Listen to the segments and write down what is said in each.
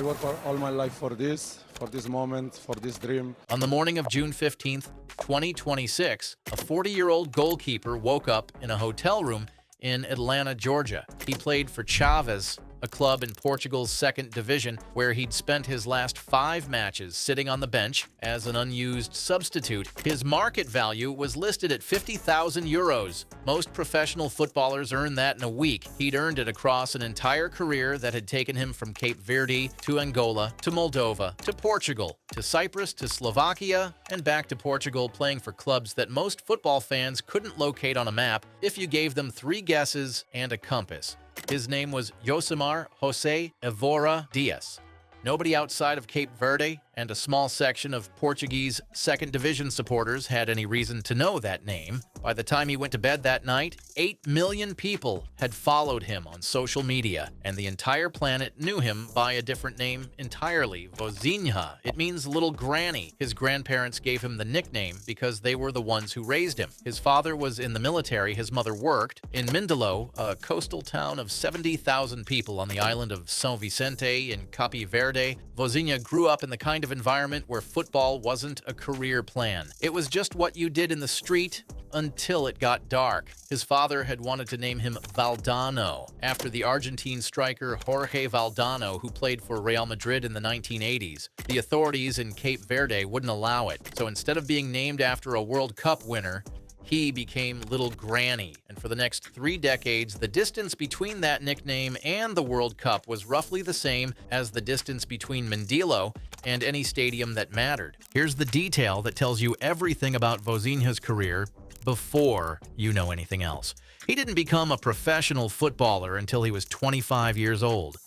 I work all my life for this moment, for this dream. On the morning of June 15th, 2026, a 40-year-old goalkeeper woke up in a hotel room in Atlanta, Georgia. He played for Chaves, a club in Portugal's second division, where he'd spent his last 5 matches sitting on the bench as an unused substitute. His market value was listed at 50,000 euros. Most professional footballers earn that in a week. He'd earned it across an entire career that had taken him from Cape Verde to Angola to Moldova to Portugal to Cyprus to Slovakia and back to Portugal, playing for clubs that most football fans couldn't locate on a map if you gave them 3 guesses and a compass. His name was Josimar José Evora Dias. Nobody outside of Cape Verde and a small section of Portuguese second division supporters had any reason to know that name. By the time he went to bed that night, 8 million people had followed him on social media, and the entire planet knew him by a different name entirely, Vozinha. It means little granny. His grandparents gave him the nickname because they were the ones who raised him. His father was in the military, his mother worked. In Mindelo, a coastal town of 70,000 people on the island of São Vicente in Cape Verde, Vozinha grew up in the kind of environment where football wasn't a career plan. It was just what you did in the street until it got dark. His father had wanted to name him Valdano, after the Argentine striker Jorge Valdano, who played for Real Madrid in the 1980s. The authorities in Cape Verde wouldn't allow it, so instead of being named after a World Cup winner, he became Little Granny, and for the next 3 decades, the distance between that nickname and the World Cup was roughly the same as the distance between Mindelo and any stadium that mattered. Here's the detail that tells you everything about Vozinha's career before you know anything else. He didn't become a professional footballer until he was 25 years old.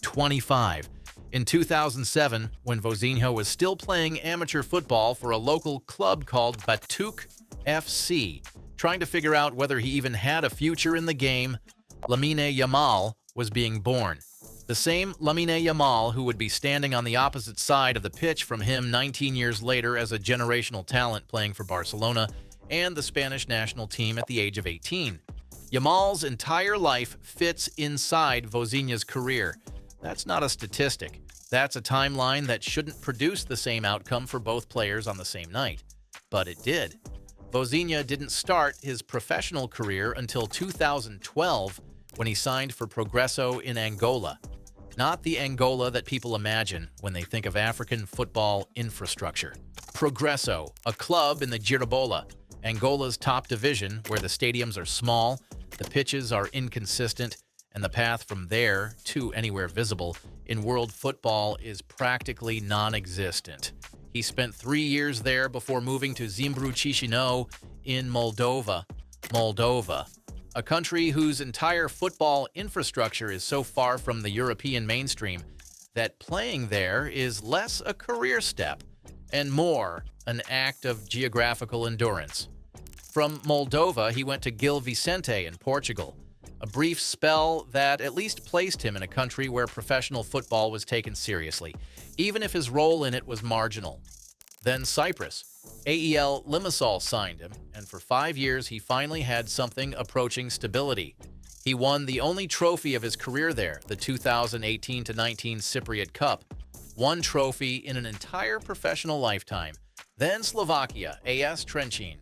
25. In 2007, when Vozinha was still playing amateur football for a local club called Batuk FC, trying to figure out whether he even had a future in the game, Lamine Yamal was being born. The same Lamine Yamal who would be standing on the opposite side of the pitch from him 19 years later as a generational talent playing for Barcelona and the Spanish national team at the age of 18. Yamal's entire life fits inside Vozinha's career. That's not a statistic. That's a timeline that shouldn't produce the same outcome for both players on the same night. But it did. Vozinha didn't start his professional career until 2012 when he signed for Progresso in Angola. Not the Angola that people imagine when they think of African football infrastructure. Progresso, a club in the Girabola, Angola's top division, where the stadiums are small, the pitches are inconsistent, and the path from there to anywhere visible in world football is practically non-existent. He spent 3 years there before moving to Zimbru Chisinau in Moldova, a country whose entire football infrastructure is so far from the European mainstream that playing there is less a career step and more an act of geographical endurance. From Moldova, he went to Gil Vicente in Portugal, a brief spell that at least placed him in a country where professional football was taken seriously, even if his role in it was marginal. Then Cyprus. AEL Limassol signed him, and for 5 years he finally had something approaching stability. He won the only trophy of his career there, the 2018-19 Cypriot Cup. 1 trophy in an entire professional lifetime. Then Slovakia, AS Trenčín.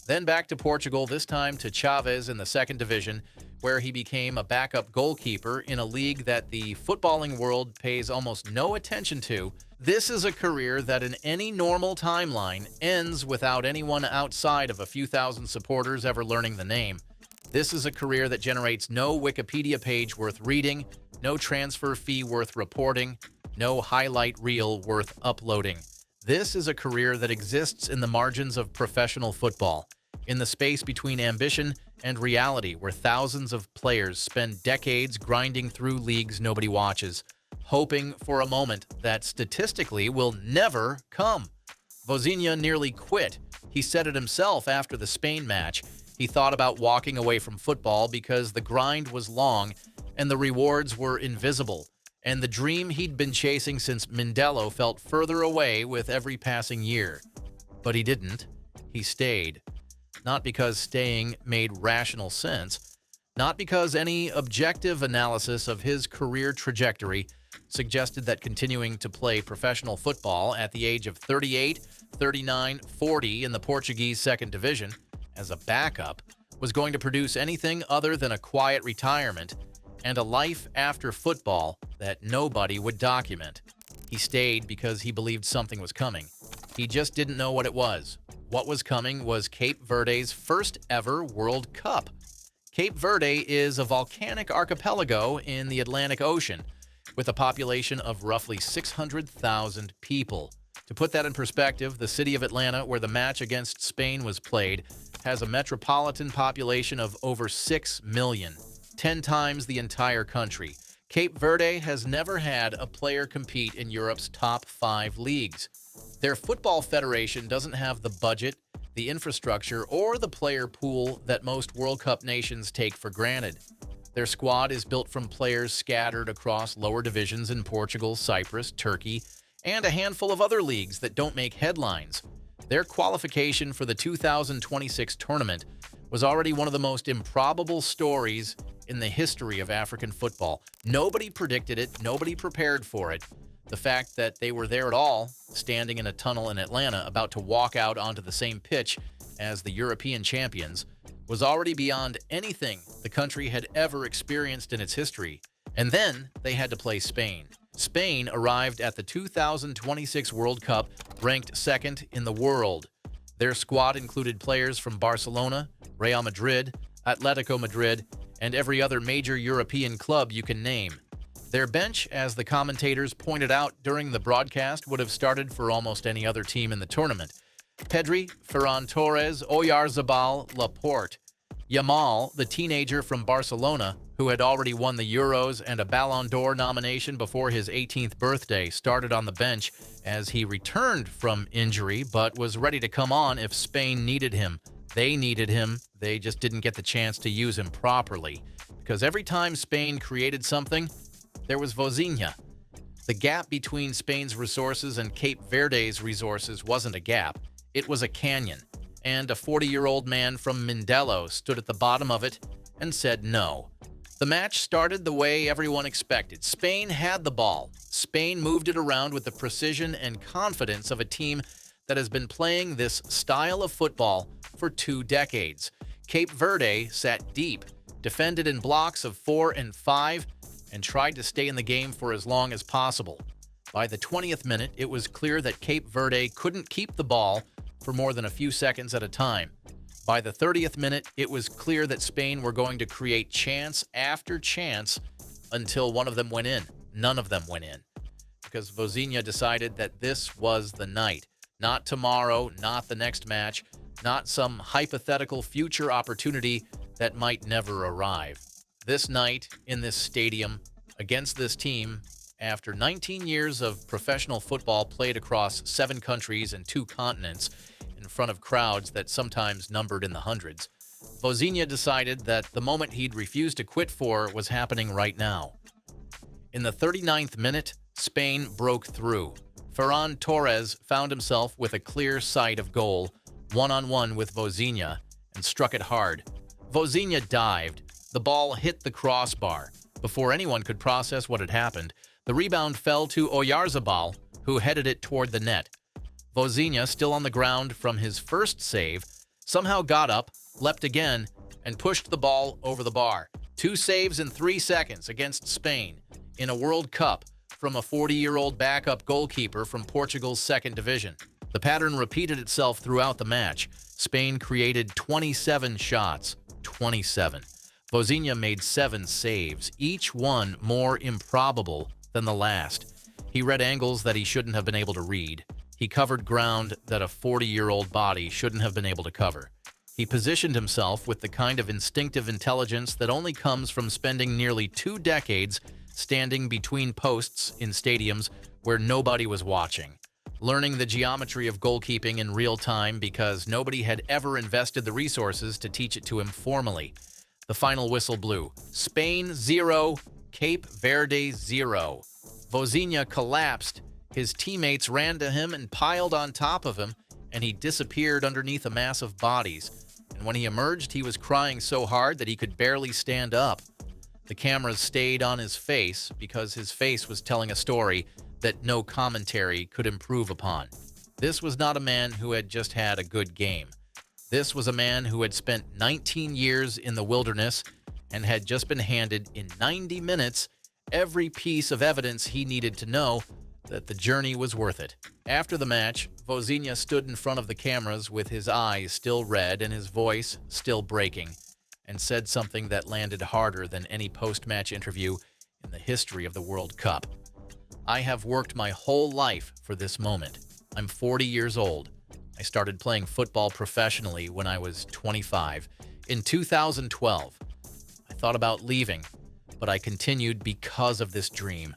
Then back to Portugal, this time to Chaves in the second division, where he became a backup goalkeeper in a league that the footballing world pays almost no attention to. This is a career that in any normal timeline ends without anyone outside of a few thousand supporters ever learning the name. This is a career that generates no Wikipedia page worth reading, no transfer fee worth reporting, no highlight reel worth uploading. This is a career that exists in the margins of professional football, in the space between ambition and reality, where thousands of players spend decades grinding through leagues nobody watches, hoping for a moment that statistically will never come. Vozinha nearly quit. He said it himself after the Spain match. He thought about walking away from football because the grind was long and the rewards were invisible, and the dream he'd been chasing since Mindelo felt further away with every passing year. But he didn't. He stayed. Not because staying made rational sense, not because any objective analysis of his career trajectory suggested that continuing to play professional football at the age of 38, 39, 40 in the Portuguese second division as a backup was going to produce anything other than a quiet retirement and a life after football that nobody would document. He stayed because he believed something was coming. He just didn't know what it was. What was coming was Cape Verde's first ever World Cup. Cape Verde is a volcanic archipelago in the Atlantic Ocean with a population of roughly 600,000 people. To put that in perspective, the city of Atlanta, where the match against Spain was played, has a metropolitan population of over 6 million, 10 times the entire country. Cape Verde has never had a player compete in Europe's top 5 leagues. Their football federation doesn't have the budget, the infrastructure, or the player pool that most World Cup nations take for granted. Their squad is built from players scattered across lower divisions in Portugal, Cyprus, Turkey, and a handful of other leagues that don't make headlines. Their qualification for the 2026 tournament was already one of the most improbable stories in the history of African football. Nobody predicted it, nobody prepared for it. The fact that they were there at all, standing in a tunnel in Atlanta, about to walk out onto the same pitch as the European champions, was already beyond anything the country had ever experienced in its history. And then they had to play Spain. Spain arrived at the 2026 World Cup ranked second in the world. Their squad included players from Barcelona, Real Madrid, Atletico Madrid, and every other major European club you can name. Their bench, as the commentators pointed out during the broadcast, would have started for almost any other team in the tournament. Pedri, Ferran Torres, Oyarzabal, Laporte. Yamal, the teenager from Barcelona, who had already won the Euros and a Ballon d'Or nomination before his 18th birthday, started on the bench as he returned from injury but was ready to come on if Spain needed him. They needed him. They just didn't get the chance to use him properly. Because every time Spain created something, there was Vozinha. The gap between Spain's resources and Cape Verde's resources wasn't a gap. It was a canyon. And a 40-year-old man from Mindelo stood at the bottom of it and said no. The match started the way everyone expected. Spain had the ball. Spain moved it around with the precision and confidence of a team that has been playing this style of football for 2 decades. Cape Verde sat deep, defended in blocks of 4 and 5, and tried to stay in the game for as long as possible. By the 20th minute, it was clear that Cape Verde couldn't keep the ball for more than a few seconds at a time. By the 30th minute, it was clear that Spain were going to create chance after chance until one of them went in. None of them went in. Because Vozinha decided that this was the night. Not tomorrow, not the next match, not some hypothetical future opportunity that might never arrive. This night, in this stadium, against this team, after 19 years of professional football played across 7 countries and 2 continents in front of crowds that sometimes numbered in the hundreds, Vozinha decided that the moment he'd refused to quit for was happening right now. In the 39th minute, Spain broke through. Ferran Torres found himself with a clear sight of goal, one-on-one with Vozinha, and struck it hard. Vozinha dived. The ball hit the crossbar. Before anyone could process what had happened, the rebound fell to Oyarzabal, who headed it toward the net. Vozinha, still on the ground from his first save, somehow got up, leapt again, and pushed the ball over the bar. 2 saves in 3 seconds against Spain in a World Cup from a 40-year-old backup goalkeeper from Portugal's second division. The pattern repeated itself throughout the match. Spain created 27 shots. 27. Vozinha made 7 saves, each one more improbable than the last. He read angles that he shouldn't have been able to read. He covered ground that a 40-year-old body shouldn't have been able to cover. He positioned himself with the kind of instinctive intelligence that only comes from spending nearly 2 decades standing between posts in stadiums where nobody was watching, learning the geometry of goalkeeping in real time because nobody had ever invested the resources to teach it to him formally. The final whistle blew. Spain 0, Cape Verde 0. Vozinha collapsed. His teammates ran to him and piled on top of him, and he disappeared underneath a mass of bodies. And when he emerged, he was crying so hard that he could barely stand up. The cameras stayed on his face because his face was telling a story that no commentary could improve upon. This was not a man who had just had a good game. This was a man who had spent 19 years in the wilderness and had just been handed in 90 minutes every piece of evidence he needed to know that the journey was worth it. After the match, Vozinha stood in front of the cameras with his eyes still red and his voice still breaking, and said something that landed harder than any post-match interview in the history of the World Cup. I have worked my whole life for this moment. I'm 40 years old. I started playing football professionally when I was 25. In 2012, I thought about leaving, but I continued because of this dream.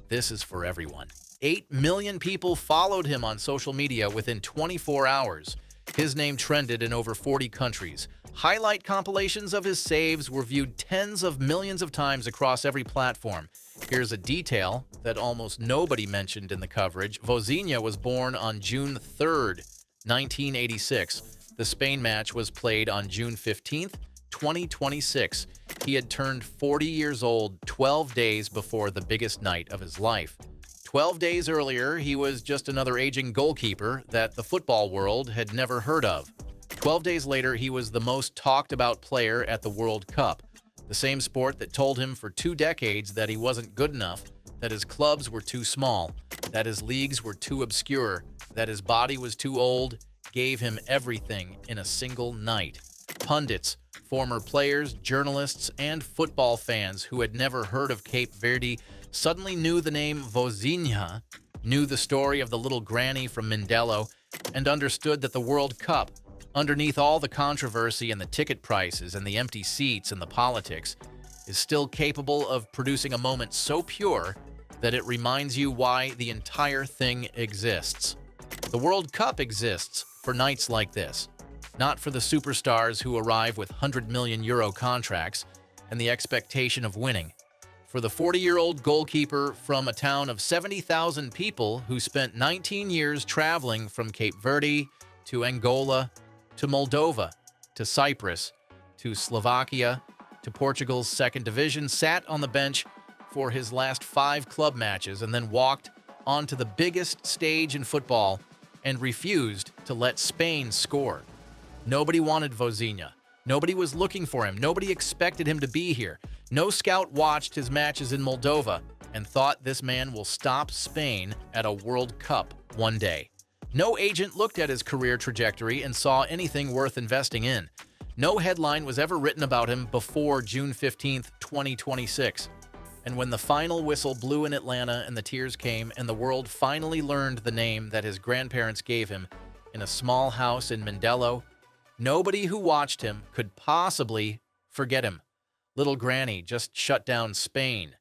This is for everyone. 8 million people followed him on social media within 24 hours. His name trended in over 40 countries. Highlight compilations of his saves were viewed tens of millions of times across every platform. Here's a detail that almost nobody mentioned in the coverage. Vozinha was born on June 3rd, 1986. The Spain match was played on June 15th, 2026. He had turned 40 years old 12 days before the biggest night of his life. 12 days earlier, he was just another aging goalkeeper that the football world had never heard of. 12 days later, he was the most talked about player at the World Cup, the same sport that told him for 2 decades that he wasn't good enough, that his clubs were too small, that his leagues were too obscure, that his body was too old, gave him everything in a single night. Pundits, former players, journalists, and football fans who had never heard of Cape Verde suddenly knew the name Vozinha, knew the story of the little granny from Mindelo, and understood that the World Cup, underneath all the controversy and the ticket prices and the empty seats and the politics, is still capable of producing a moment so pure that it reminds you why the entire thing exists. The World Cup exists for nights like this, not for the superstars who arrive with €100 million contracts and the expectation of winning. For the 40-year-old goalkeeper from a town of 70,000 people who spent 19 years traveling from Cape Verde to Angola to Moldova to Cyprus to Slovakia to Portugal's second division, sat on the bench for his last 5 club matches and then walked onto the biggest stage in football and refused to let Spain score. Nobody wanted Vozinha. Nobody was looking for him. Nobody expected him to be here. No scout watched his matches in Moldova and thought this man will stop Spain at a World Cup one day. No agent looked at his career trajectory and saw anything worth investing in. No headline was ever written about him before June 15, 2026. And when the final whistle blew in Atlanta and the tears came and the world finally learned the name that his grandparents gave him in a small house in Mindelo, nobody who watched him could possibly forget him. Little Granny just shut down Spain.